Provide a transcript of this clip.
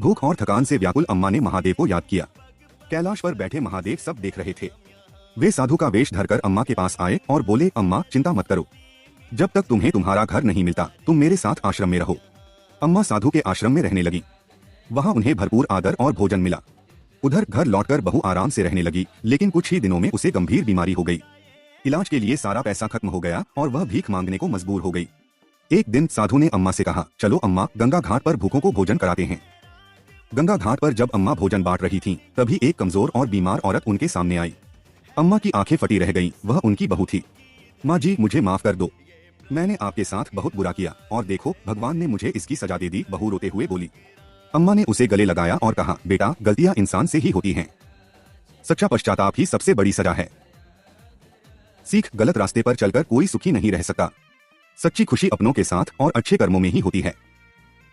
भूख और थकान से व्याकुल अम्मा ने महादेव को याद किया। कैलाश पर बैठे महादेव सब देख रहे थे। वे साधु का वेश धरकर अम्मा के पास आए और बोले, अम्मा चिंता मत करो, जब तक तुम्हें तुम्हारा घर नहीं मिलता तुम मेरे साथ आश्रम में रहो। अम्मा साधु के आश्रम में रहने लगी। वहाँ उन्हें भरपूर आदर और भोजन मिला। उधर घर लौटकर बहू आराम से रहने लगी, लेकिन कुछ ही दिनों में उसे गंभीर बीमारी हो गई। इलाज के लिए सारा पैसा खत्म हो गया और वह भीख मांगने को मजबूर हो गई। एक दिन साधु ने अम्मा से कहा, चलो अम्मा, गंगा घाट पर भूखों को भोजन कराते हैं। गंगा घाट पर जब अम्मा भोजन बांट रही थीं, तभी एक कमजोर और बीमार औरत उनके सामने आई। अम्मा की आंखें फटी रह गईं, वह उनकी बहू थी। माँ जी, मुझे माफ कर दो, मैंने आपके साथ बहुत बुरा किया और देखो भगवान ने मुझे इसकी सजा दे दी, बहू रोते हुए बोली। अम्मा ने उसे गले लगाया और कहा, बेटा, गलतियां इंसान से ही होती हैं, सच्चा पश्चाताप ही सबसे बड़ी सजा है। सीख, गलत रास्ते पर चलकर कोई सुखी नहीं रह सकता। सच्ची खुशी अपनों के साथ और अच्छे कर्मों में ही होती है।